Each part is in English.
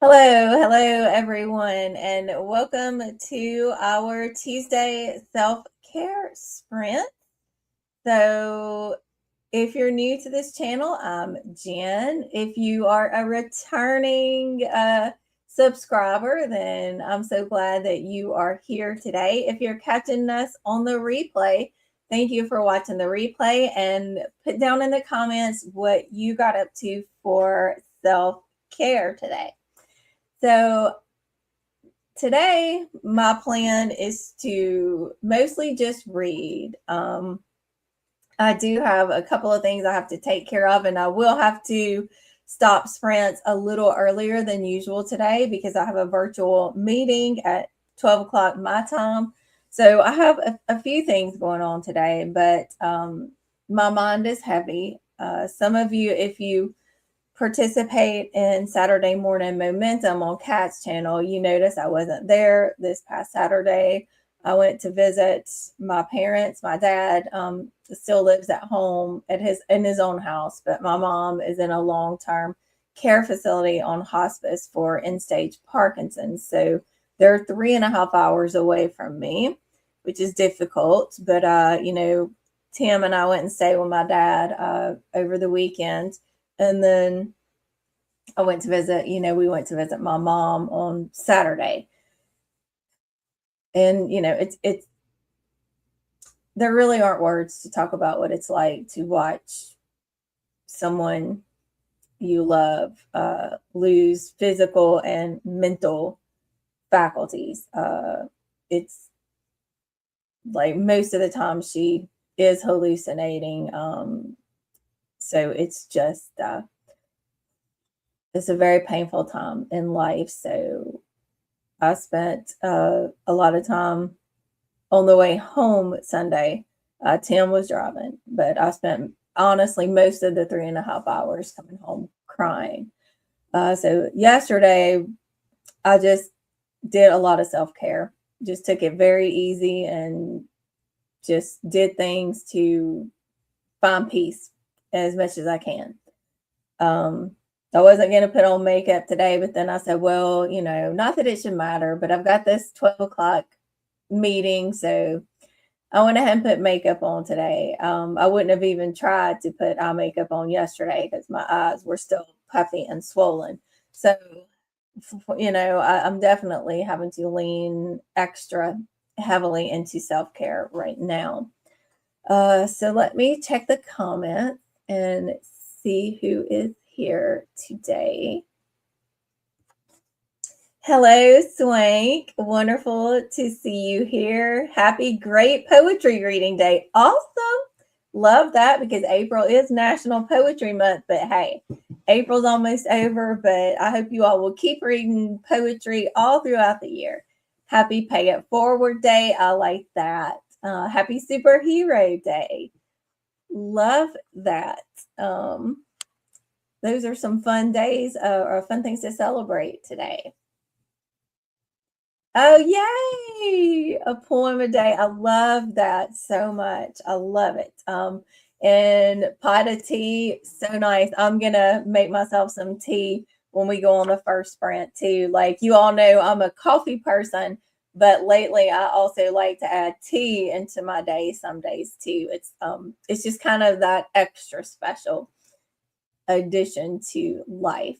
Hello everyone, and welcome to our Tuesday self-care sprint. So, if you're new to this channel, I'm Jen. If you are a returning subscriber, then I'm so glad that you are here today. If you're catching us on the replay, thank you for watching the replay, and put down in the comments what you got up to for self-care today. So today, my plan is to mostly just read. I do have a couple of things I have to take care of, and I will have to stop sprints a little earlier than usual today because I have a virtual meeting at 12 o'clock my time. So I have a few things going on today, but my mind is heavy. Some of you, if you participate in Saturday Morning Momentum on Kat's channel, you notice I wasn't there this past Saturday. I went to visit my parents. My dad still lives at home at his own house, but my mom is in a long-term care facility on hospice for end-stage Parkinson's. So they're 3.5 hours away from me, which is difficult. But Tim and I went and stayed with my dad over the weekend. And then I went to visit, we went to visit my mom on Saturday. And, it's, there really aren't words to talk about what it's like to watch someone you love lose physical and mental faculties. It's like most of the time she is hallucinating. So it's just, it's a very painful time in life. So I spent a lot of time on the way home Sunday. Tim was driving, but I spent honestly most of the 3.5 hours coming home crying. So yesterday, I just did a lot of self care, just took it very easy and just did things to find peace as much as I can. I wasn't going to put on makeup today, but then I said, well, not that it should matter, but I've got this 12 o'clock meeting. So I went ahead and put makeup on today. I wouldn't have even tried to put eye makeup on yesterday because my eyes were still puffy and swollen. So, I'm definitely having to lean extra heavily into self care right now. So let me check the comments and see who is here today. Hello, Swank. Wonderful to see you here. Happy Great Poetry Reading Day. Awesome. Love that because April is National Poetry Month. But hey, April's almost over, but I hope you all will keep reading poetry all throughout the year. Happy Pay It Forward Day. I like that. Happy Superhero Day. Love that. Those are some fun days or fun things to celebrate today. Oh, yay! A poem a day. I love that so much. I love it. And pot of tea, so nice. I'm gonna make myself some tea when we go on the first sprint too. Like you all know, I'm a coffee person, but lately I also like to add tea into my day some days too. It's just kind of that extra special addition to life.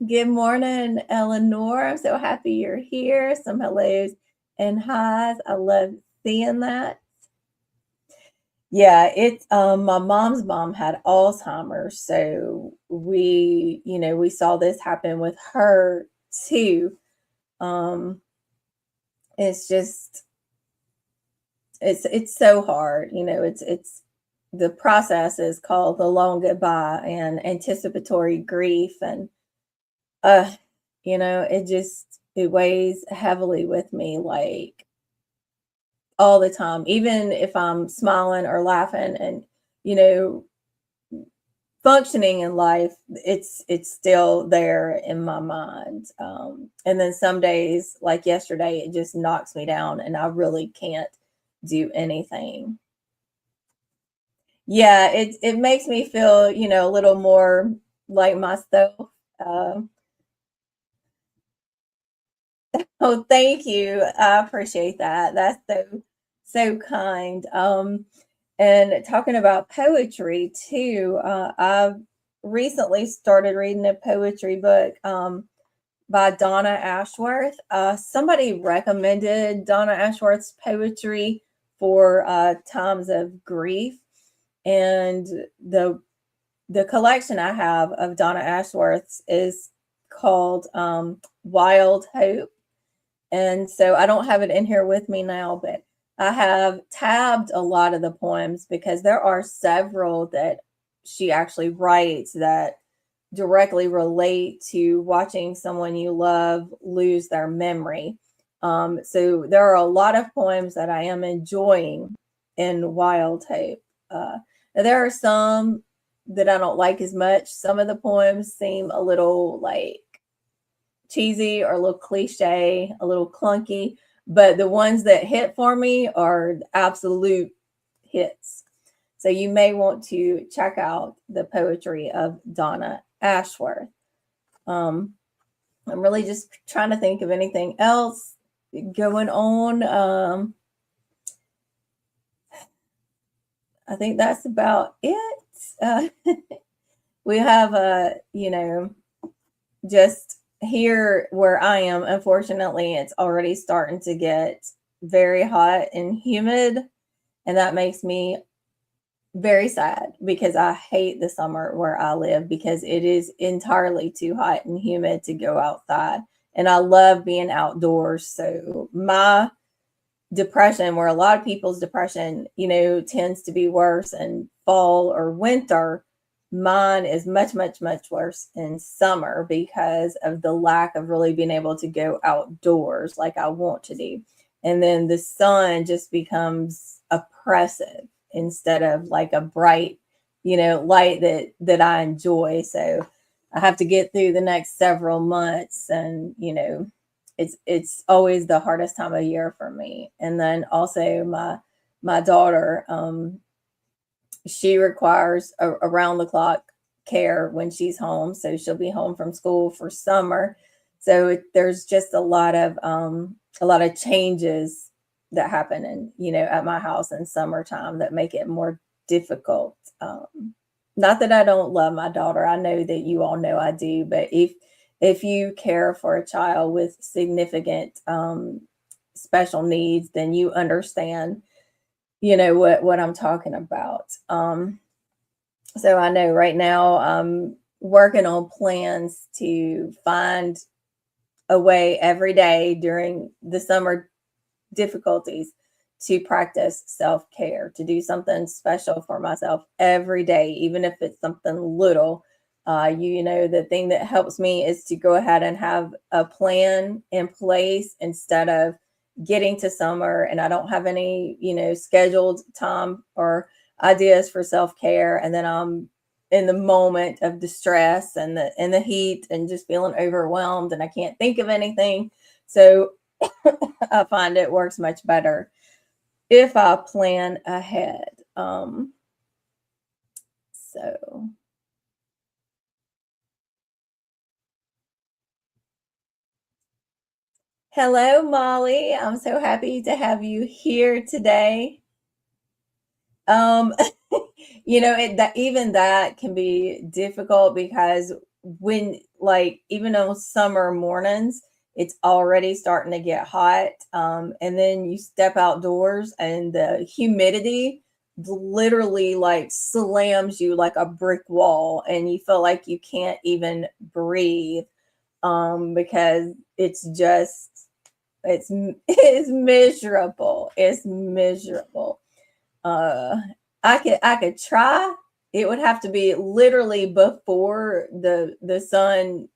Good morning, Eleanor. I'm so happy you're here. Some hellos and highs. I love seeing that. Yeah, it's my mom's mom had Alzheimer's, so we saw this happen with her too. It's just it's so hard, it's the process is called the long goodbye and anticipatory grief and uh it weighs heavily with me like all the time, even if I'm smiling or laughing and, you know, functioning in life, it's still there in my mind. And then some days, like yesterday, it just knocks me down and I really can't do anything. Yeah, it makes me feel, a little more like myself Um, oh, thank you. I appreciate that. That's so kind. And talking about poetry too, I've recently started reading a poetry book by Donna Ashworth. Somebody recommended Donna Ashworth's poetry for times of grief, and the collection I have of Donna Ashworth's is called Wild Hope. And so I don't have it in here with me now, but I have tabbed a lot of the poems because there are several that she actually writes that directly relate to watching someone you love lose their memory. So there are a lot of poems that I am enjoying in Wild Hope. There are some that I don't like as much. Some of the poems seem a little like cheesy or a little cliche, a little clunky, but the ones that hit for me are absolute hits. So you may want to check out the poetry of Donna Ashworth. Um, I'm really just trying to think of anything else going on. I think that's about it. Uh, we have just here where I am, unfortunately, it's already starting to get very hot and humid. And that makes me very sad because I hate the summer where I live because it is entirely too hot and humid to go outside. And I love being outdoors. So my depression, where a lot of people's depression, tends to be worse in fall or winter, mine is much, much, much worse in summer because of the lack of really being able to go outdoors like I want to do. And then the sun just becomes oppressive instead of like a bright, light that I enjoy. So I have to get through the next several months, and it's always the hardest time of year for me. And then also my daughter, she requires around the clock care when she's home, so she'll be home from school for summer. So there's just a lot of changes that happen at my house in summertime that make it more difficult. Not that I don't love my daughter, I know that you all know I do, but if you care for a child with significant special needs, then you understand, what I'm talking about. So I know right now I'm working on plans to find a way every day during the summer difficulties to practice self-care, to do something special for myself every day, even if it's something little. The thing that helps me is to go ahead and have a plan in place instead of getting to summer and I don't have any, scheduled time or ideas for self-care. And then I'm in the moment of distress and the heat and just feeling overwhelmed and I can't think of anything. So I find it works much better if I plan ahead. So hello, Molly. I'm so happy to have you here today. Um, even that can be difficult because when, like, even on summer mornings, it's already starting to get hot. And then you step outdoors and the humidity literally like slams you like a brick wall and you feel like you can't even breathe because it's it's miserable. It's miserable. Uh, I could try. It would have to be literally before the sun,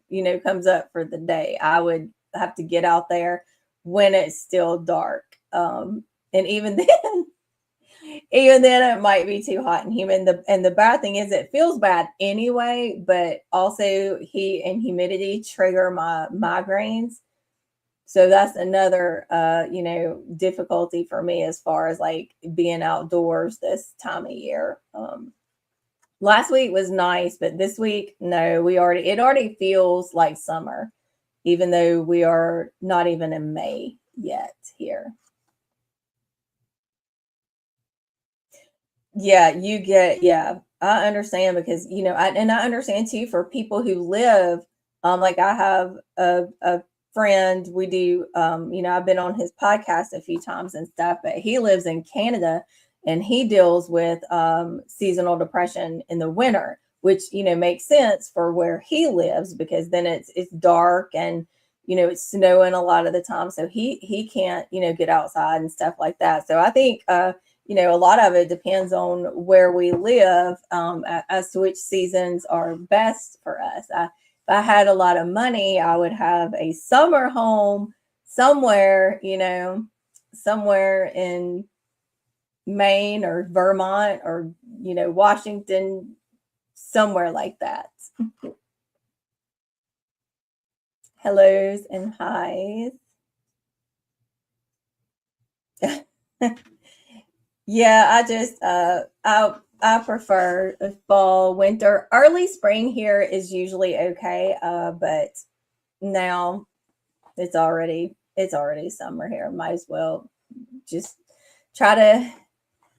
comes up for the day. I would have to get out there when it's still dark. And even then, even then it might be too hot and humid. And the bad thing is it feels bad anyway, but also heat and humidity trigger my migraines. So that's another difficulty for me as far as like being outdoors this time of year. Last week was nice, but this week, no, it already feels like summer, even though we are not even in May yet here. Yeah, yeah, I understand because, and I understand too for people who live, like I have a friend, we do, I've been on his podcast a few times and stuff, but he lives in Canada and he deals with seasonal depression in the winter, which, makes sense for where he lives because then it's dark and, it's snowing a lot of the time. So he can't, get outside and stuff like that. So I think a lot of it depends on where we live as to which seasons are best for us. If I had a lot of money, I would have a summer home somewhere, somewhere in Maine or Vermont or, Washington, somewhere like that. Hellos and highs. Yeah, I prefer fall, winter. Early spring here is usually okay, but now it's already summer here. Might as well just try to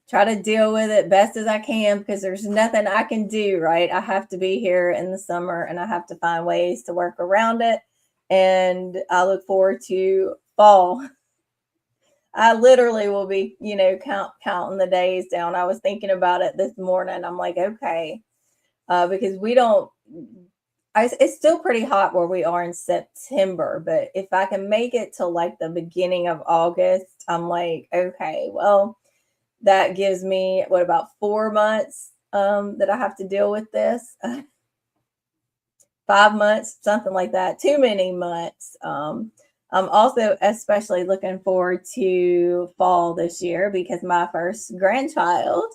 try to deal with it best as I can because there's nothing I can do, right? I have to be here in the summer and I have to find ways to work around it. And I look forward to fall. I literally will be, counting the days down. I was thinking about it this morning. I'm like, okay, because we don't. It's still pretty hot where we are in September, but if I can make it till like the beginning of August, I'm like, okay, well, that gives me what about 4 months that I have to deal with this. 5 months, something like that. Too many months. I'm also especially looking forward to fall this year because my first grandchild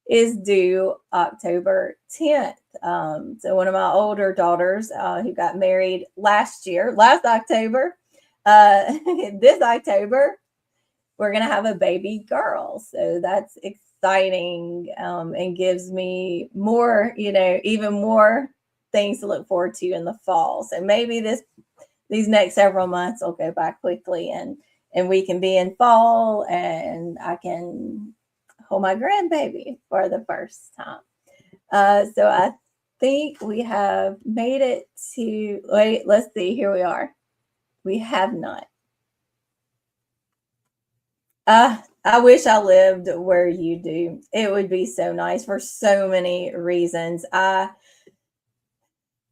is due October 10th. So one of my older daughters who got married last October, this October, we're going to have a baby girl. So that's exciting and gives me more, even more things to look forward to in the fall. So maybe these next several months will go by quickly and we can be in fall and I can hold my grandbaby for the first time. So I think we have made it to wait, let's see, here we are. We have not. I wish I lived where you do. It would be so nice for so many reasons.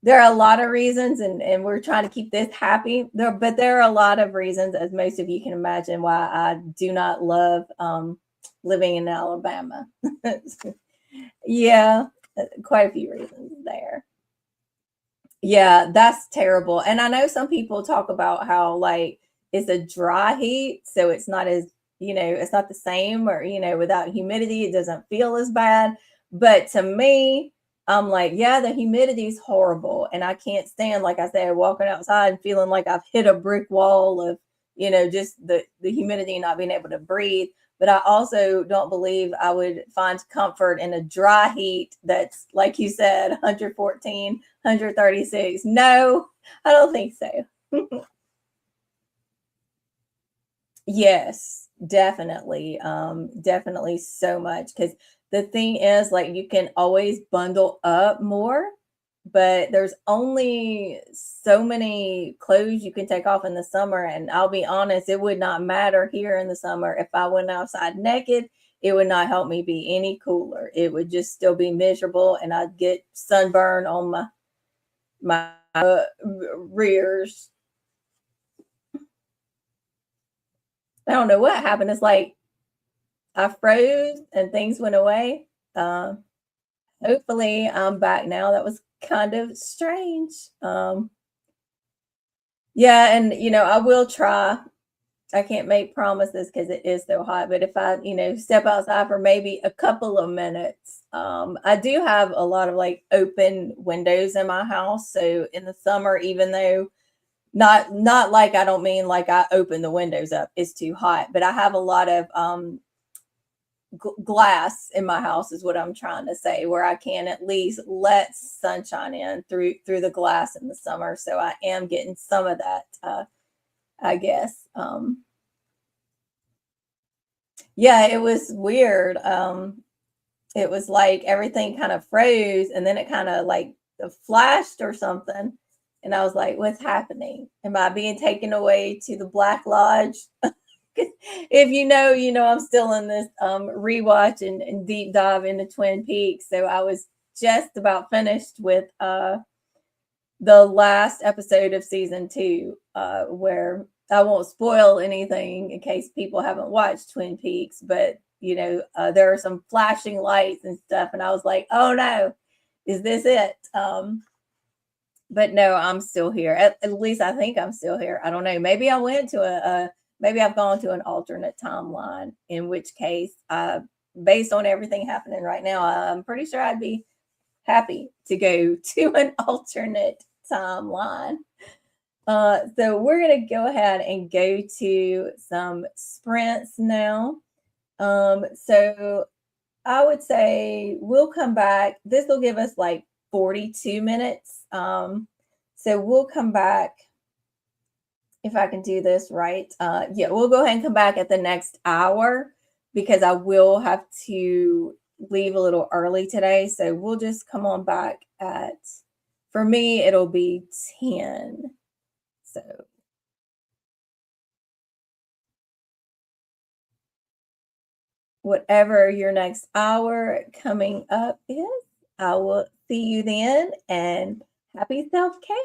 There are a lot of reasons, and we're trying to keep this happy. But there are a lot of reasons, as most of you can imagine, why I do not love living in Alabama. Yeah, quite a few reasons there. Yeah, that's terrible. And I know some people talk about how like it's a dry heat, so it's not as, it's not the same or, without humidity, it doesn't feel as bad. But to me, I'm like, yeah, the humidity is horrible. And I can't stand, like I said, walking outside and feeling like I've hit a brick wall of, just the humidity and not being able to breathe. But I also don't believe I would find comfort in a dry heat that's, like you said, 114, 136. No, I don't think so. Yes, definitely. Definitely so much. Because the thing is, like, you can always bundle up more, but there's only so many clothes you can take off in the summer. And I'll be honest, it would not matter here in the summer. If I went outside naked, it would not help me be any cooler. It would just still be miserable and I'd get sunburn on my rears. I don't know what happened. It's like I froze and things went away. Uh, Hopefully, I'm back now. That was kind of strange. Yeah, and I will try. I can't make promises because it is so hot, but if I, step outside for maybe a couple of minutes, I do have a lot of like open windows in my house. So in the summer, even though not like I don't mean like I open the windows up, it's too hot, but I have a lot of glass in my house is what I'm trying to say, where I can at least let sunshine in through the glass in the summer. So I am getting some of that, I guess. Yeah, it was weird. It was like everything kind of froze and then it kind of like flashed or something. And I was like, what's happening? Am I being taken away to the Black Lodge? If you know, you know, I'm still in this rewatch and deep dive into Twin Peaks. So I was just about finished with the last episode of season 2, where I won't spoil anything in case people haven't watched Twin Peaks, but you know, there are some flashing lights and stuff, and I was like, oh no, is this it? But no, I'm still here. At least I think I'm still here. I don't know. Maybe I went to maybe I've gone to an alternate timeline, in which case, based on everything happening right now, I'm pretty sure I'd be happy to go to an alternate timeline. So we're going to go ahead and go to some sprints now. So I would say we'll come back. This will give us like 42 minutes. So we'll come back if I can do this right. Yeah, we'll go ahead and come back at the next hour because I will have to leave a little early today. So we'll just come on back at, for me, it'll be 10. So whatever your next hour coming up is, I will see you then and happy self care.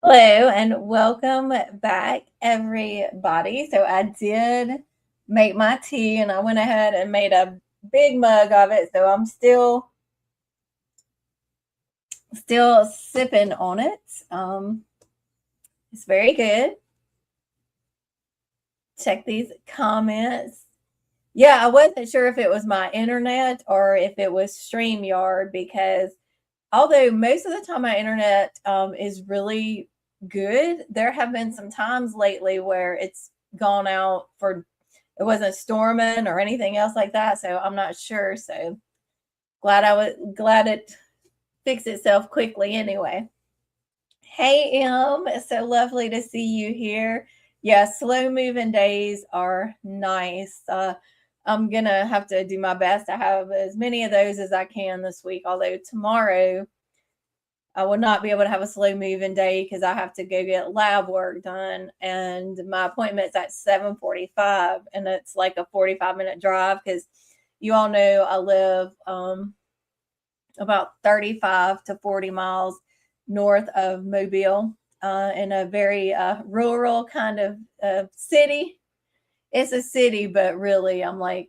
Hello and welcome back, everybody. So I did make my tea and I went ahead and made a big mug of it. So I'm still sipping on it. It's very good. Check these comments. Yeah, I wasn't sure if it was my internet or if it was StreamYard because although most of the time my internet is really good, there have been some times lately where it's gone out for it wasn't storming or anything else like that. So I'm not sure. So glad it fixed itself quickly anyway. Hey it's so lovely to see you here. Yeah, slow moving days are nice. I'm gonna have to do my best to have as many of those as I can this week. Although tomorrow I will not be able to have a slow moving day because I have to go get lab work done, and my appointment's at 7:45, and it's like a 45-minute drive because you all know I live about 35 to 40 miles north of Mobile in a very rural kind of city. It's a city, but really, I'm like,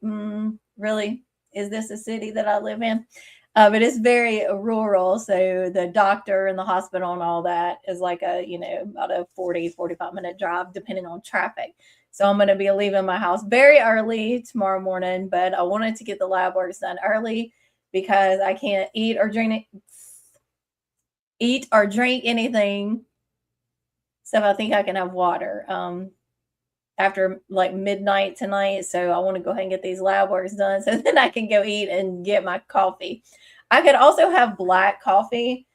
really, is this a city that I live in? But it's very rural. So the doctor and the hospital and all that is like about a 45-minute drive, depending on traffic. So I'm going to be leaving my house very early tomorrow morning, but I wanted to get the lab work done early because I can't eat or drink anything. So I think I can have water after like midnight tonight. So I want to go ahead and get these lab works done so then I can go eat and get my coffee. I could also have black coffee,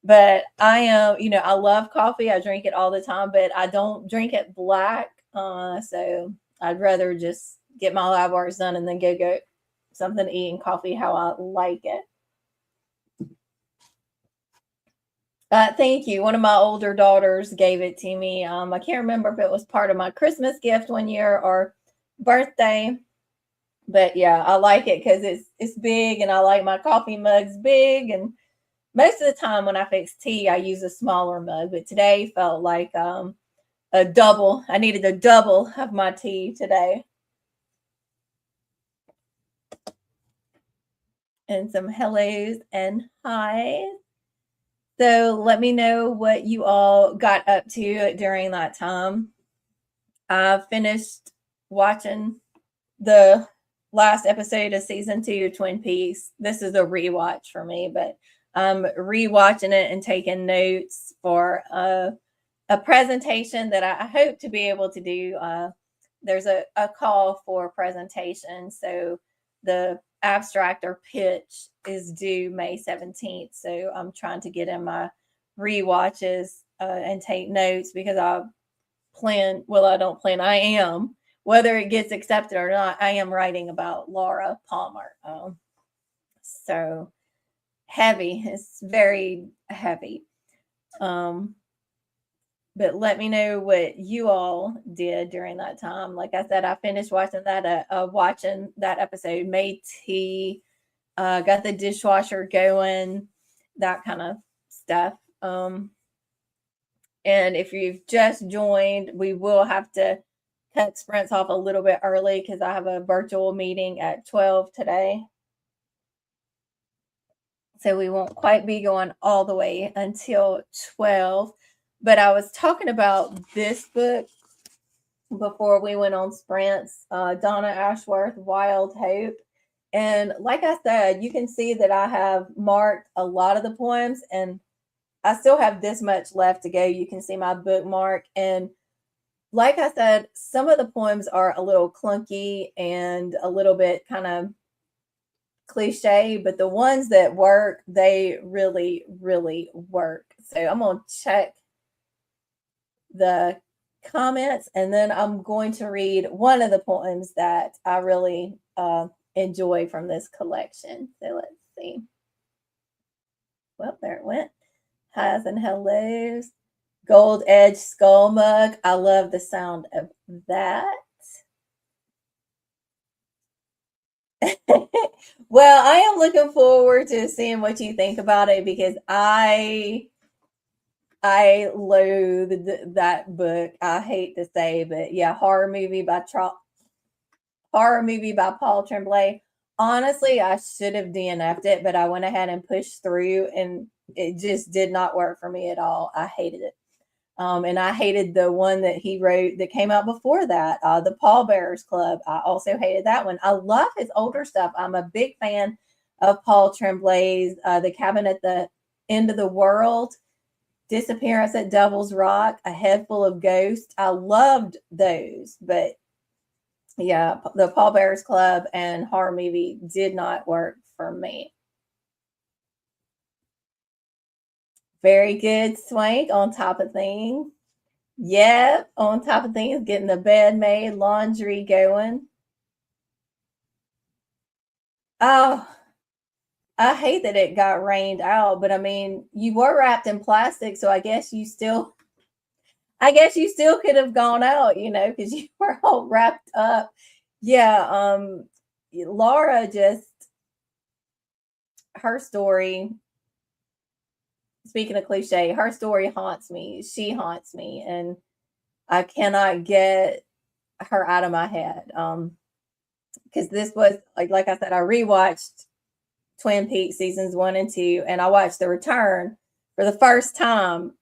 but I am, I love coffee. I drink it all the time, but I don't drink it black. So I'd rather just get my lab works done and then go get something to eat and coffee how I like it. Thank you. One of my older daughters gave it to me. I can't remember if it was part of my Christmas gift one year or birthday, but yeah, I like it because it's big, and I like my coffee mugs big. And most of the time when I fix tea, I use a smaller mug, but today felt like a double. I needed a double of my tea today. And some hellos and highs. So let me know what you all got up to during that time. I finished watching the last episode of season 2 of Twin Peaks. This is a rewatch for me, but I'm rewatching it and taking notes for a presentation that I hope to be able to do. There's a call for presentation. So the abstract or pitch is due May 17th. So I'm trying to get in my rewatches and take notes because I don't plan, I am, whether it gets accepted or not, I am writing about Laura Palmer. So heavy, it's very heavy. But let me know what you all did during that time. Like I said, I finished watching that episode, made tea, got the dishwasher going, that kind of stuff. And if you've just joined, we will have to cut sprints off a little bit early because I have a virtual meeting at 12 today. So we won't quite be going all the way until 12. But I was talking about this book before we went on sprints, Donna Ashworth, Wild Hope. And like I said, you can see that I have marked a lot of the poems, and I still have this much left to go. You can see my bookmark. And like I said, some of the poems are a little clunky and a little bit kind of cliche, but the ones that work, they really, really work. So I'm going to check the comments, and then I'm going to read one of the poems that I really enjoy from this collection. So let's see. Well, there it went. Highs and hellos. Gold edge skull mug. I love the sound of that. Well, I am looking forward to seeing what you think about it because I I loathed that book. I hate to say, but yeah, horror movie by Paul Tremblay. Honestly, I should have DNF'd it, but I went ahead and pushed through, and it just did not work for me at all. I hated it. And I hated the one that he wrote that came out before that, the Pallbearers Club. I also hated that one. I love his older stuff. I'm a big fan of Paul Tremblay's The Cabin at the End of the World, Disappearance at Devil's Rock, A Head Full of Ghosts. I loved those, but yeah, the Pallbearers Club and horror movie did not work for me. Very good, Swank. On top of things. Yep, on top of things, getting the bed made, laundry going. Oh, I hate that it got rained out, but I mean, you were wrapped in plastic, so I guess you still could have gone out, because you were all wrapped up. Yeah, Laura just her story, speaking of cliche, her story haunts me. She haunts me, and I cannot get her out of my head. Because this was like I said, I rewatched Twin Peaks seasons 1 and 2, and I watched The Return for the first time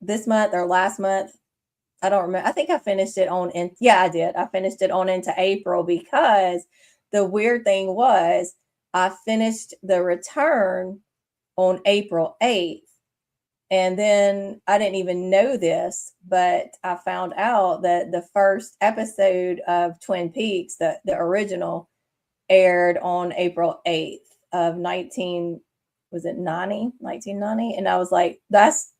this month or last month. I don't remember. I think I finished it yeah, I did. I finished it on into April, because the weird thing was I finished The Return on April 8th. And then I didn't even know this, but I found out that the first episode of Twin Peaks, the original, aired on April 8th of 1990? And I was like, that's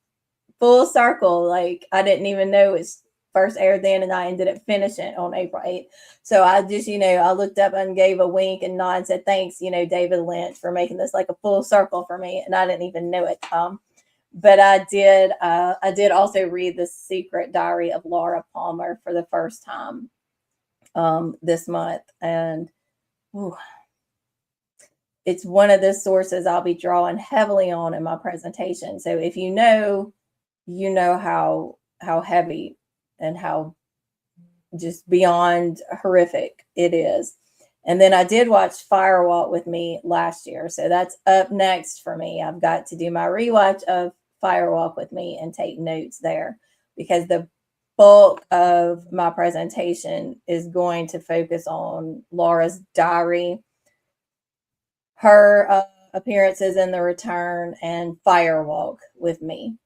full circle. Like, I didn't even know it first aired then, and I ended up finishing it on April 8th. So I just, I looked up and gave a wink and nod and said, thanks, David Lynch, for making this like a full circle for me. And I didn't even know it. But I did also read The Secret Diary of Laura Palmer for the first time this month. And it's one of the sources I'll be drawing heavily on in my presentation. So if you know how heavy and how just beyond horrific it is. And then I did watch Firewalk with Me last year. So that's up next for me. I've got to do my rewatch of Firewalk with Me and take notes there, because the bulk of my presentation is going to focus on Laura's diary, her appearances in The Return, and Firewalk with Me.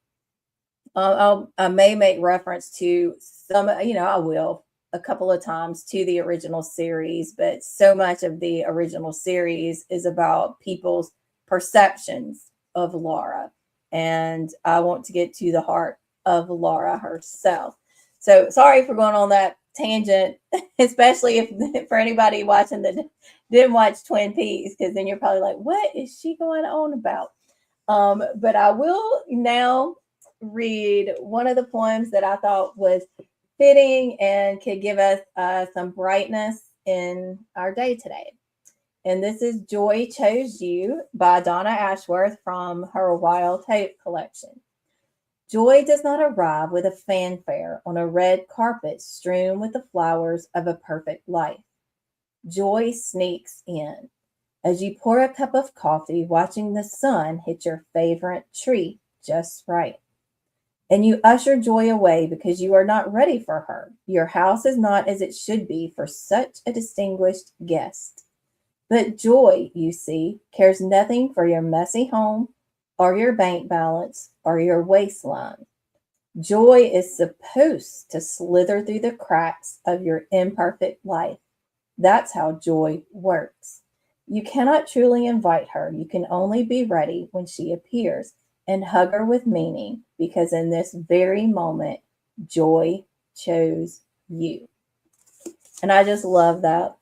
I may make reference to some, I will a couple of times, to the original series, but so much of the original series is about people's perceptions of Laura. And I want to get to the heart of Laura herself. So sorry for going on that tangent, especially if for anybody watching that didn't watch Twin Peaks, because then you're probably like, what is she going on about? But I will now read one of the poems that I thought was fitting and could give us some brightness in our day today. And this is Joy Chose You by Donna Ashworth from her Wild Hope collection. Joy does not arrive with a fanfare on a red carpet strewn with the flowers of a perfect life. Joy sneaks in as you pour a cup of coffee, watching the sun hit your favorite tree just right. And you usher Joy away because you are not ready for her. Your house is not as it should be for such a distinguished guest. But Joy, you see, cares nothing for your messy home or your bank balance or your waistline. Joy is supposed to slither through the cracks of your imperfect life. That's how joy works. You cannot truly invite her. You can only be ready when she appears, and hug her with meaning, because in this very moment, joy chose you. And I just love that,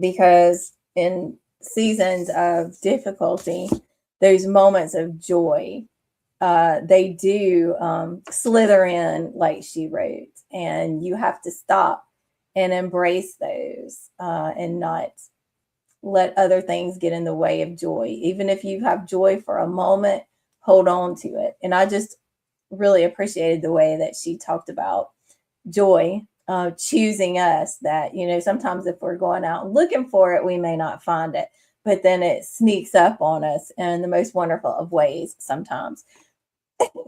because in seasons of difficulty, those moments of joy, they do slither in, like she wrote, and you have to stop and embrace those and not let other things get in the way of joy. Even if you have joy for a moment, hold on to it. And I just really appreciated the way that she talked about joy choosing us, that, sometimes if we're going out looking for it, we may not find it, but then it sneaks up on us in the most wonderful of ways sometimes.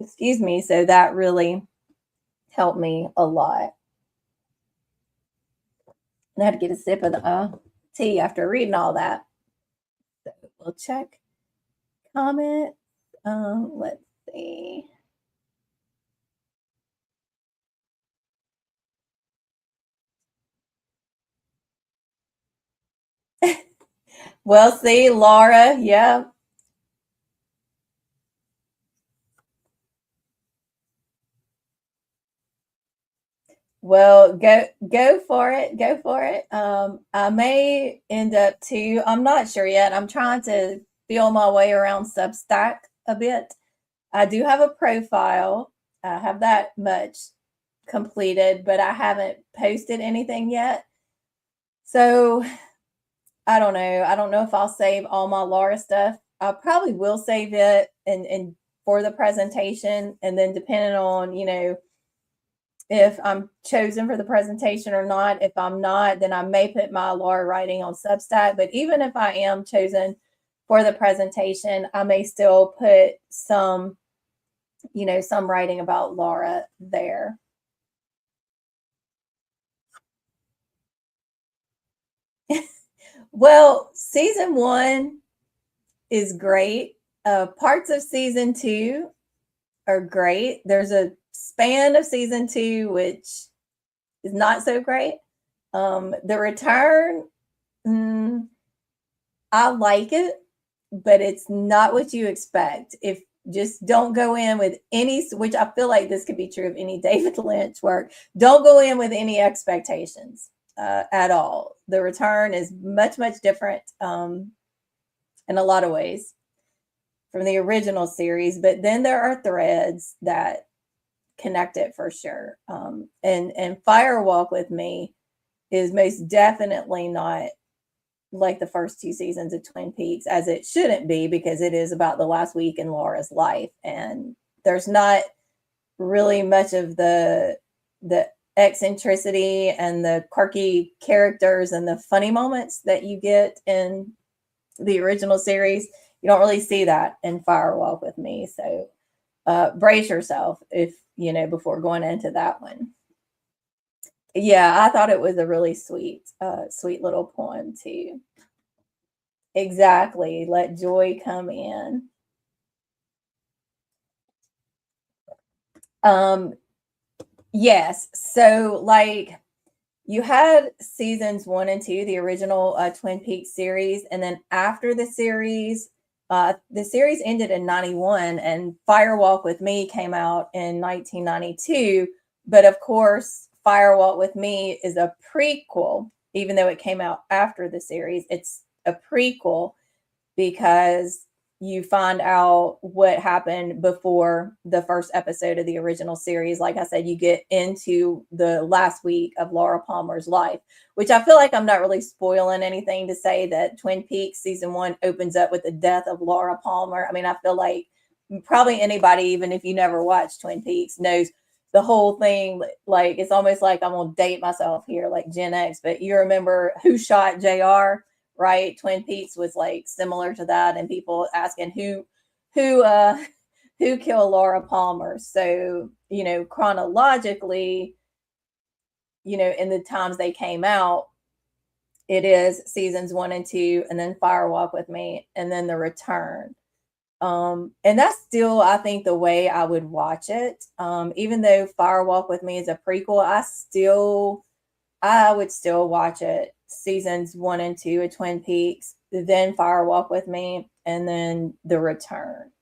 Excuse me. So that really helped me a lot. And I had to get a sip of the tea after reading all that. So we'll check comment. Let's see. Well, see, Laura, yeah. Well, go for it. Go for it. I may end up too. I'm not sure yet. I'm trying to feel my way around Substack a bit. I do have a profile. I have that much completed, but I haven't posted anything yet. So I don't know. I don't know if I'll save all my Laura stuff. I probably will save it and for the presentation, and then depending on, if I'm chosen for the presentation or not. If I'm not, then I may put my Laura writing on Substack. But even if I am chosen for the presentation, I may still put some, some writing about Laura there. Well, season 1 is great. Parts of season 2 are great. There's a span of season 2 which is not so great. The Return, I like it, but it's not what you expect. If just don't go in with any, which I feel like this could be true of any David Lynch work. Don't go in with any expectations at all. The Return is much, much different in a lot of ways from the original series, but then there are threads that connect it for sure. And Fire Walk with Me is most definitely not like the first 2 seasons of Twin Peaks, as it shouldn't be, because it is about the last week in Laura's life, and there's not really much of the eccentricity and the quirky characters and the funny moments that you get in the original series. You don't really see that in Fire Walk with Me. So brace yourself if before going into that one. Yeah, I thought it was a really sweet little poem too. Exactly. Let joy come in. Yes. So like you had seasons 1 and 2, the original Twin Peaks series, and then after the series ended in 91 and Fire Walk with Me came out in 1992. But of course, Fire Walk with Me is a prequel, even though it came out after the series. It's a prequel because you find out what happened before the first episode of the original series. Like I said, you get into the last week of Laura Palmer's life, which I feel like I'm not really spoiling anything to say that Twin Peaks season 1 opens up with the death of Laura Palmer. I mean, I feel like probably anybody, even if you never watched Twin Peaks, knows the whole thing. Like, it's almost like I'm going to date myself here, like Gen X, but you remember Who Shot JR? Right? Twin Peaks was like similar to that, and people asking who killed Laura Palmer. So, chronologically, in the times they came out, it is seasons 1 and 2, and then Fire Walk with Me, and then The Return. And that's still, I think, the way I would watch it. Even though Fire Walk with Me is a prequel, I would still watch it seasons 1 and 2 of Twin Peaks, then Fire Walk with Me, and then The Return.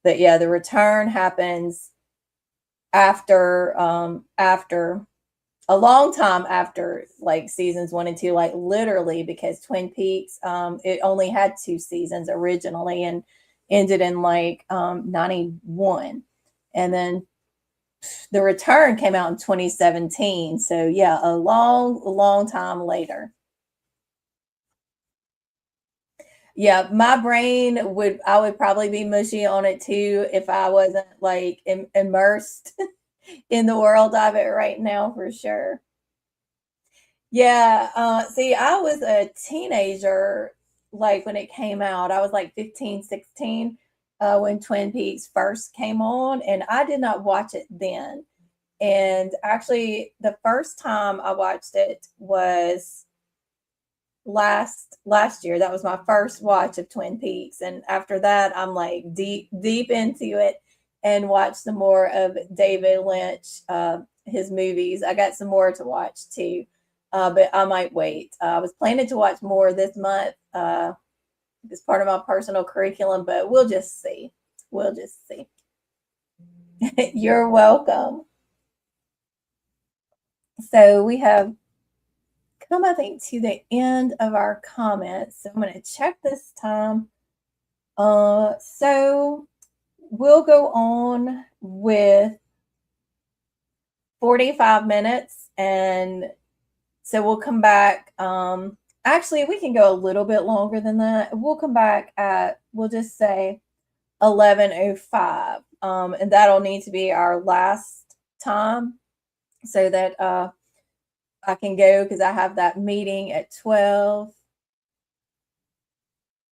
But yeah, The Return happens after a long time after like seasons 1 and 2, like literally, because Twin Peaks it only had 2 seasons originally and ended in like 91, and then The Return came out in 2017. So yeah, a long time later. Yeah, my brain I would probably be mushy on it too if I wasn't like immersed in the world of it right now for sure. Yeah, see, I was a teenager like when it came out. I was like 15, 16 when Twin Peaks first came on, and I did not watch it then. And actually, the first time I watched it was last year. That was my first watch of Twin Peaks, and after that, I'm like deep into it, and watch some more of David Lynch, his movies. I got some more to watch too, but I might wait. I was planning to watch more this month. It's part of my personal curriculum, but we'll just see. We'll just see. You're welcome. So we have come, I think, to the end of our comments. So I'm going to check this time. So we'll go on with 45 minutes, and so we'll come back. Actually, we can go a little bit longer than that. We'll come back at, we'll just say 11:05. And that'll need to be our last time so that I can go because I have that meeting at 12.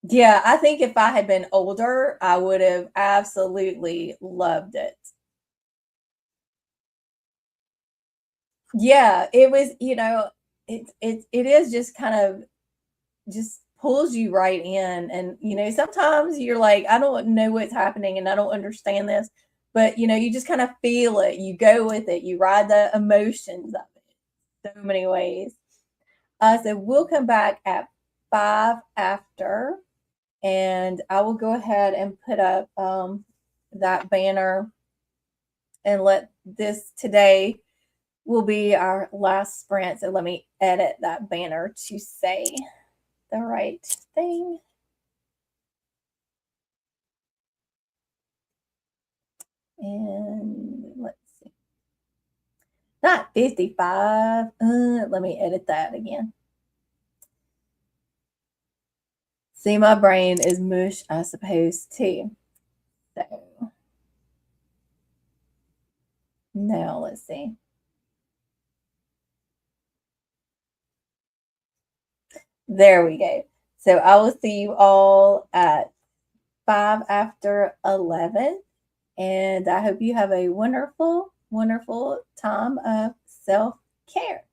Yeah, I think if I had been older, I would have absolutely loved it. Yeah, it was, it is just kind of just pulls you right in. And sometimes you're like, I don't know what's happening and I don't understand this, but you just kind of feel it. You go with it. You ride the emotions of it so many ways. So we'll come back at 5 after, and I will go ahead and put up that banner and let this today will be our last sprint. So let me edit that banner to say the right thing. And let's see. Not 55. Let me edit that again. See, my brain is mush, I suppose, too. So now let's see. There we go. So I will see you all at 5 after 11. And I hope you have a wonderful, wonderful time of self care.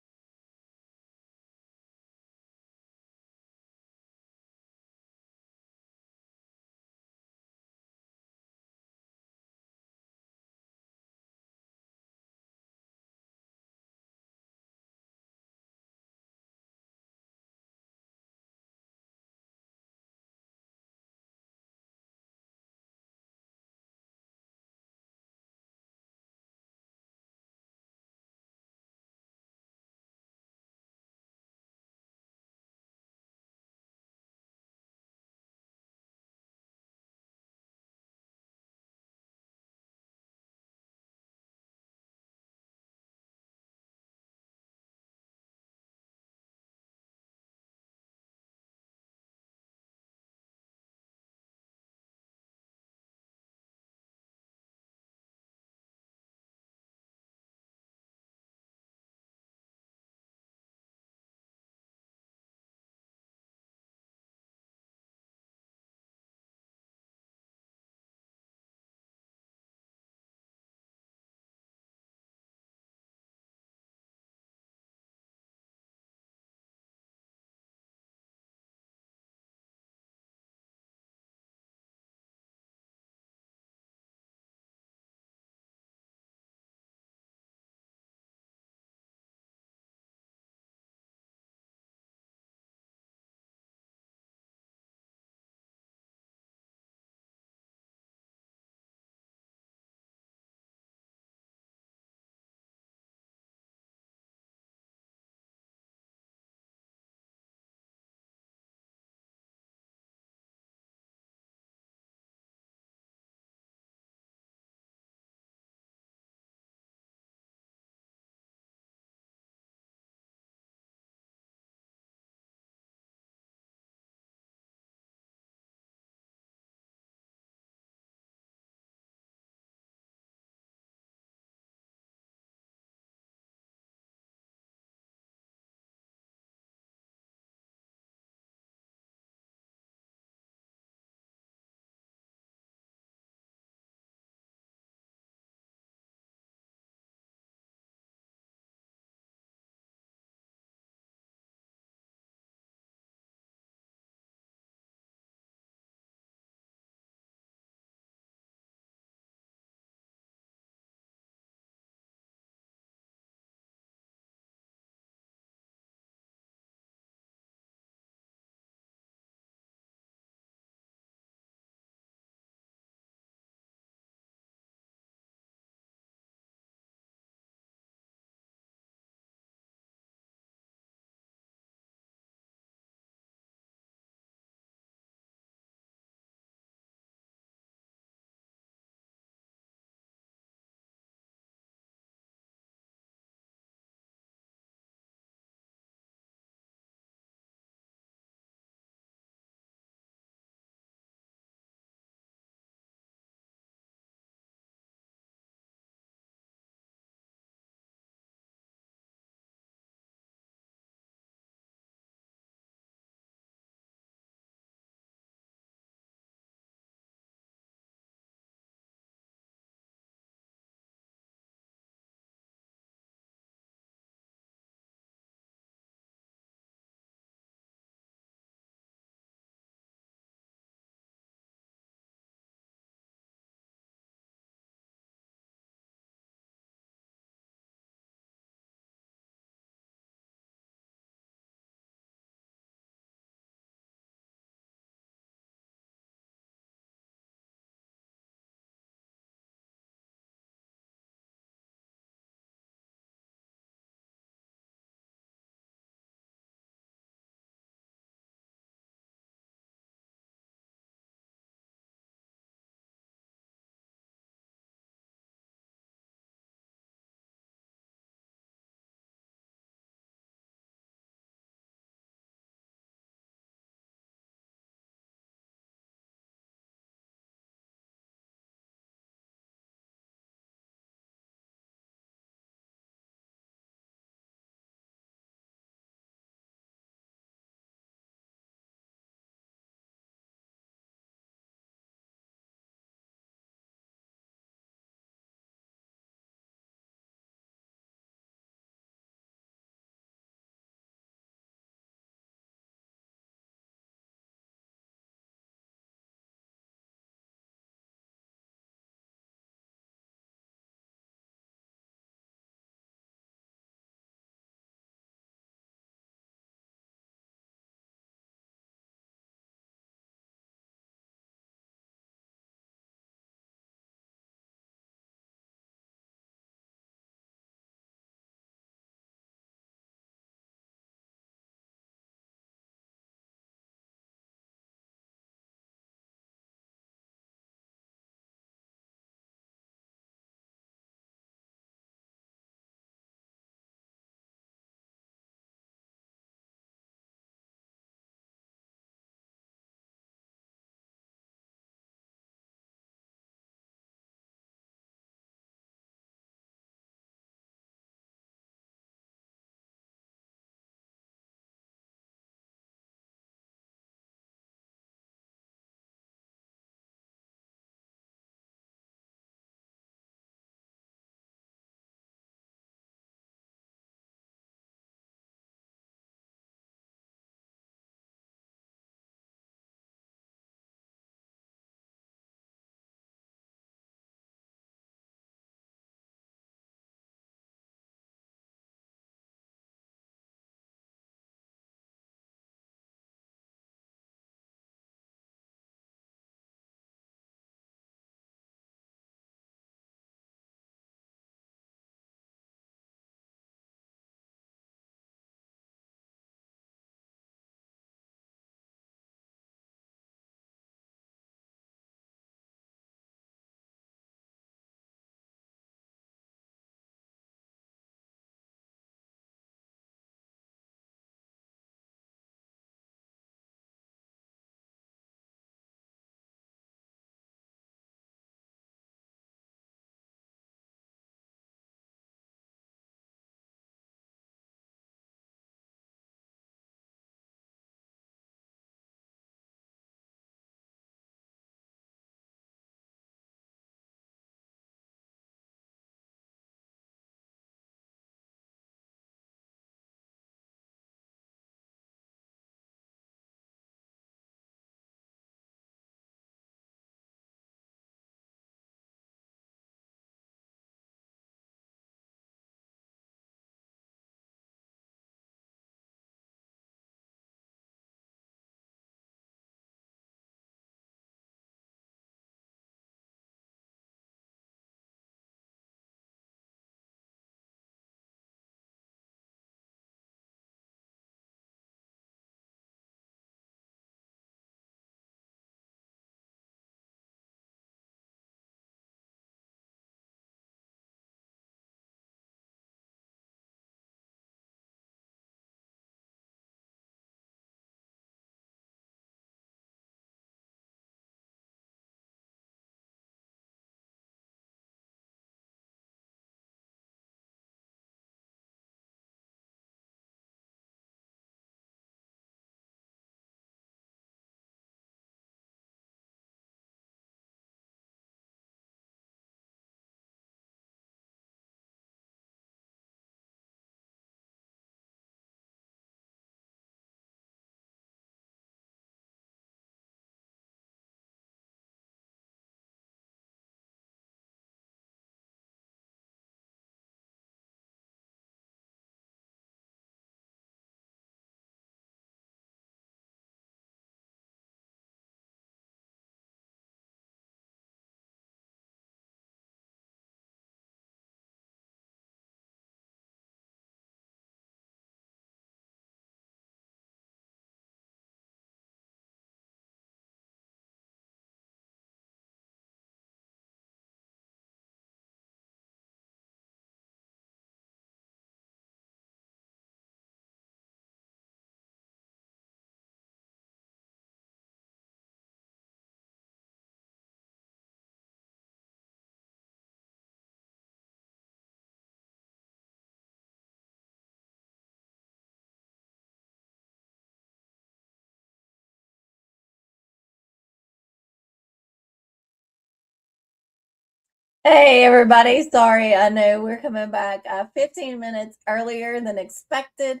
Hey, everybody. Sorry, I know we're coming back 15 minutes earlier than expected,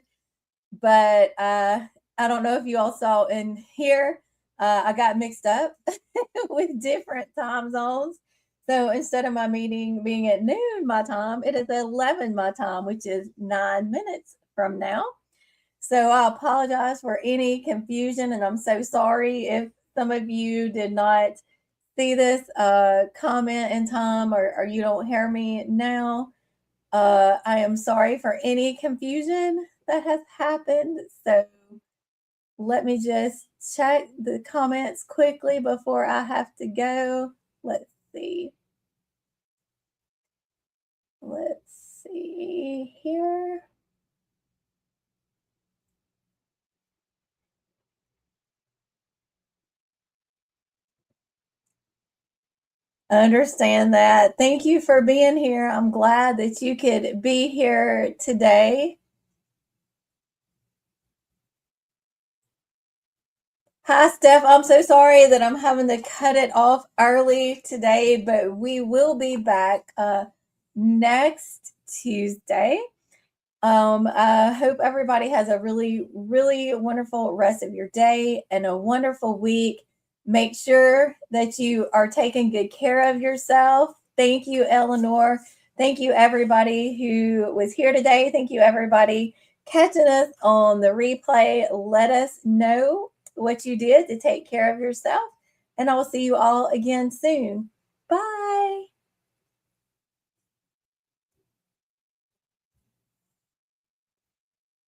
but I don't know if you all saw in here, I got mixed up with different time zones. So instead of my meeting being at noon my time, it is 11 my time, which is 9 minutes from now. So I apologize for any confusion, and I'm so sorry if some of you did not see this comment in time, or you don't hear me now. I am sorry for any confusion that has happened. So let me just check the comments quickly before I have to go. Let's see. Let's see here. Understand that. Thank you for being here. I'm glad that you could be here today. Hi, Steph. I'm so sorry that I'm having to cut it off early today, but we will be back next Tuesday. I hope everybody has a really, really wonderful rest of your day and a wonderful week. Make sure that you are taking good care of yourself. Thank you, Eleanor. Thank you, everybody who was here today. Thank you, everybody catching us on the replay. Let us know what you did to take care of yourself. And I will see you all again soon.